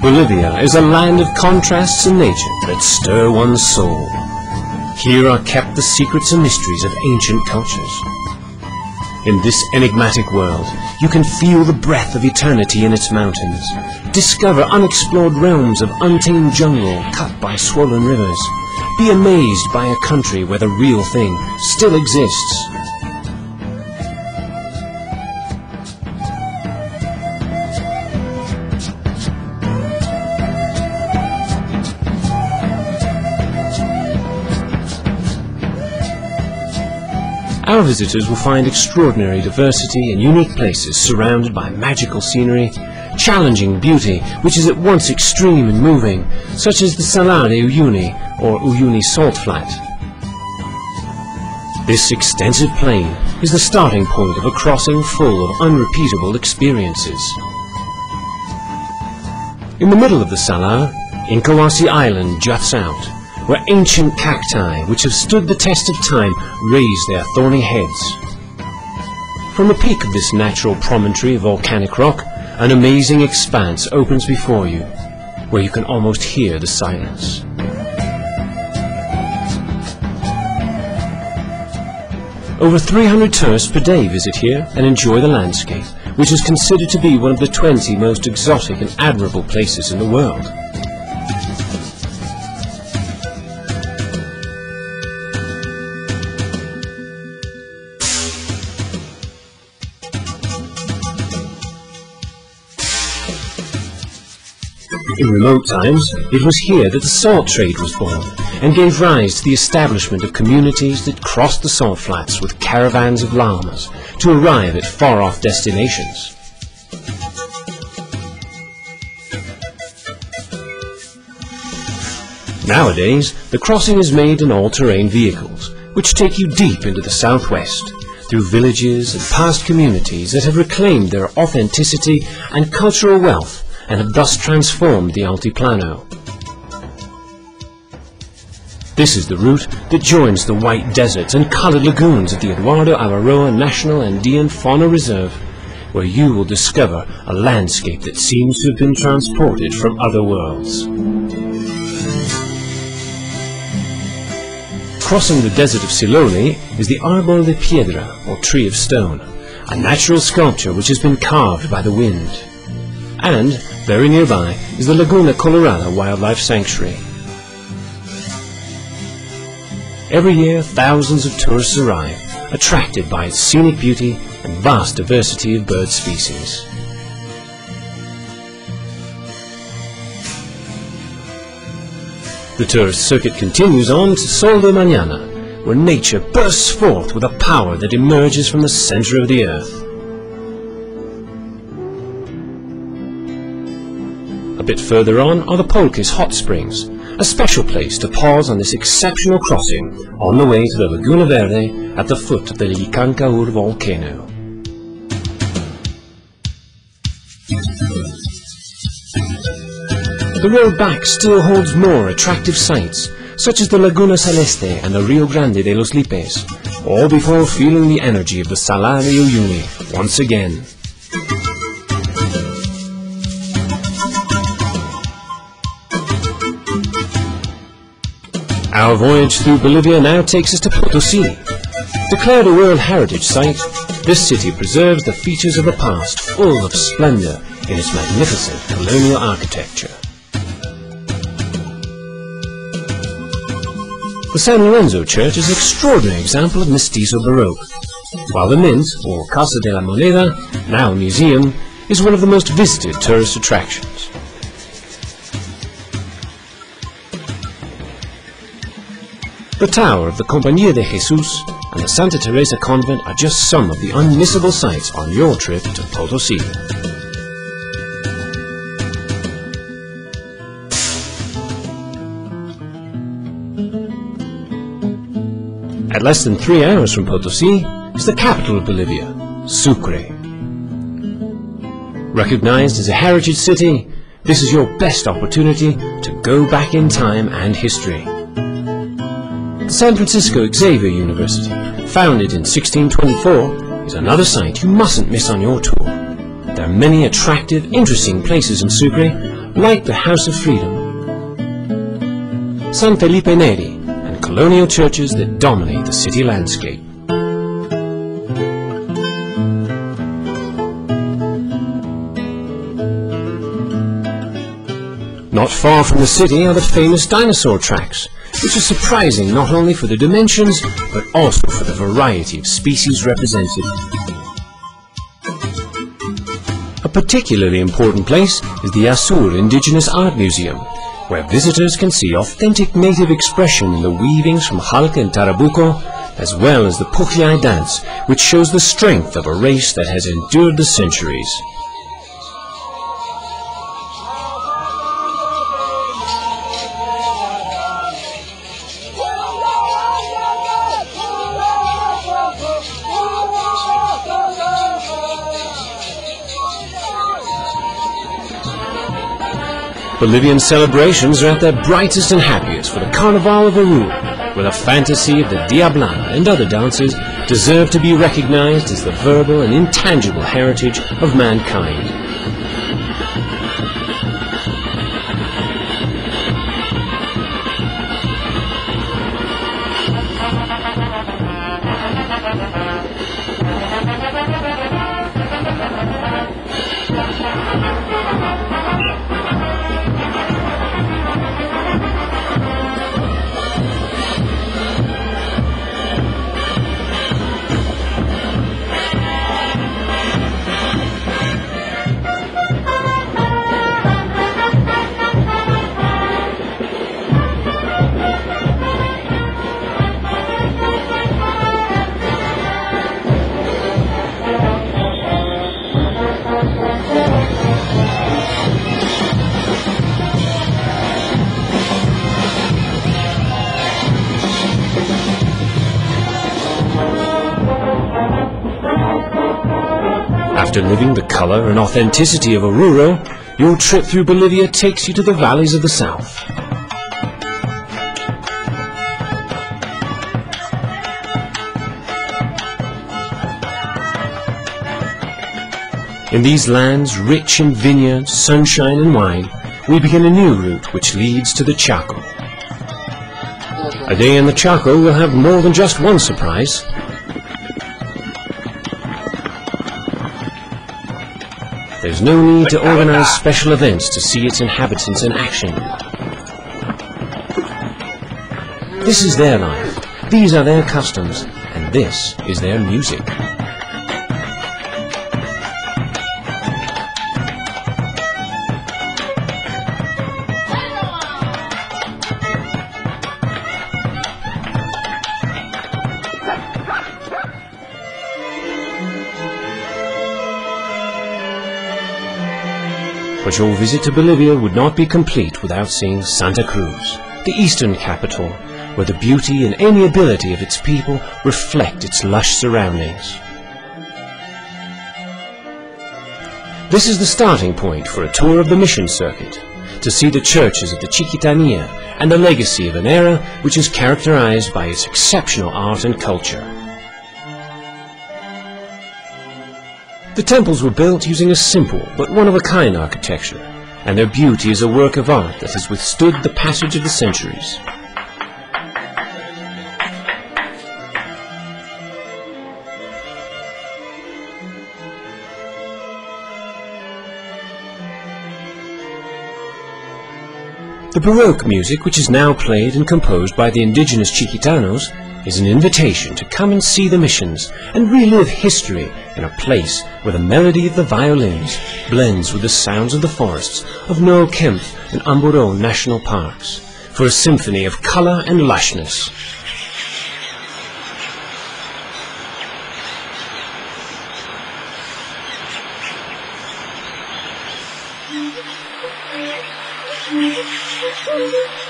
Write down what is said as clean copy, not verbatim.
Bolivia is a land of contrasts in nature that stir one's soul. Here are kept the secrets and mysteries of ancient cultures. In this enigmatic world, you can feel the breath of eternity in its mountains, discover unexplored realms of untamed jungle cut by swollen rivers, be amazed by a country where the real thing still exists. Our visitors will find extraordinary diversity and unique places surrounded by magical scenery, challenging beauty which is at once extreme and moving, such as the Salar de Uyuni or Uyuni Salt Flat. This extensive plain is the starting point of a crossing full of unrepeatable experiences. In the middle of the Salar, Incahuasi Island juts out, where ancient cacti, which have stood the test of time, raise their thorny heads. From the peak of this natural promontory of volcanic rock, an amazing expanse opens before you, where you can almost hear the silence. Over 300 tourists per day visit here and enjoy the landscape, which is considered to be one of the 20 most exotic and admirable places in the world. In remote times, it was here that the salt trade was born and gave rise to the establishment of communities that crossed the salt flats with caravans of llamas to arrive at far-off destinations. Nowadays, the crossing is made in all-terrain vehicles, which take you deep into the southwest, through villages and past communities that have reclaimed their authenticity and cultural wealth and have thus transformed the Altiplano. This is the route that joins the white deserts and coloured lagoons of the Eduardo Avaroa National Andean Fauna Reserve, where you will discover a landscape that seems to have been transported from other worlds. Crossing the desert of Siloli is the Árbol de Piedra, or Tree of Stone, a natural sculpture which has been carved by the wind. And, very nearby, is the Laguna Colorada Wildlife Sanctuary. Every year, thousands of tourists arrive, attracted by its scenic beauty and vast diversity of bird species. The tourist circuit continues on to Sol de Mañana, where nature bursts forth with a power that emerges from the center of the earth. A bit further on are the Polques Hot Springs, a special place to pause on this exceptional crossing on the way to the Laguna Verde at the foot of the Licancaur volcano. The road back still holds more attractive sights, such as the Laguna Celeste and the Rio Grande de los Lipes, all before feeling the energy of the Salar de Uyuni once again. Our voyage through Bolivia now takes us to Potosí. Declared a World Heritage Site, this city preserves the features of the past, full of splendor in its magnificent colonial architecture. The San Lorenzo Church is an extraordinary example of Mestizo Baroque, while the Mint, or Casa de la Moneda, now a museum, is one of the most visited tourist attractions. The Tower of the Compañía de Jesús and the Santa Teresa Convent are just some of the unmissable sights on your trip to Potosí. At less than 3 hours from Potosí is the capital of Bolivia, Sucre. Recognized as a heritage city, this is your best opportunity to go back in time and history. The San Francisco Xavier University, founded in 1624, is another site you mustn't miss on your tour. There are many attractive, interesting places in Sucre, like the House of Freedom, San Felipe Neri, and colonial churches that dominate the city landscape. Not far from the city are the famous dinosaur tracks, which are surprising not only for their dimensions, but also for the variety of species represented. A particularly important place is the Asur Indigenous Art Museum, where visitors can see authentic native expression in the weavings from Jalca and Tarabuco, as well as the Pukyay dance, which shows the strength of a race that has endured the centuries. Bolivian celebrations are at their brightest and happiest for the Carnival of Oruro, where the fantasy of the Diablana and other dances deserve to be recognized as the verbal and intangible heritage of mankind. After living the color and authenticity of Oruro, your trip through Bolivia takes you to the valleys of the south. In these lands, rich in vineyards, sunshine and wine, we begin a new route which leads to the Chaco. A day in the Chaco will have more than just one surprise. There's no need to organize special events to see its inhabitants in action. This is their life, these are their customs, and this is their music. But your visit to Bolivia would not be complete without seeing Santa Cruz, the eastern capital, where the beauty and amiability of its people reflect its lush surroundings. This is the starting point for a tour of the mission circuit, to see the churches of the Chiquitania and the legacy of an era which is characterized by its exceptional art and culture. The temples were built using a simple but one-of-a-kind architecture, and their beauty is a work of art that has withstood the passage of the centuries. The Baroque music, which is now played and composed by the indigenous Chiquitanos, is an invitation to come and see the missions and relive history in a place where the melody of the violins blends with the sounds of the forests of Noel Kempf and Amburó national parks for a symphony of color and lushness.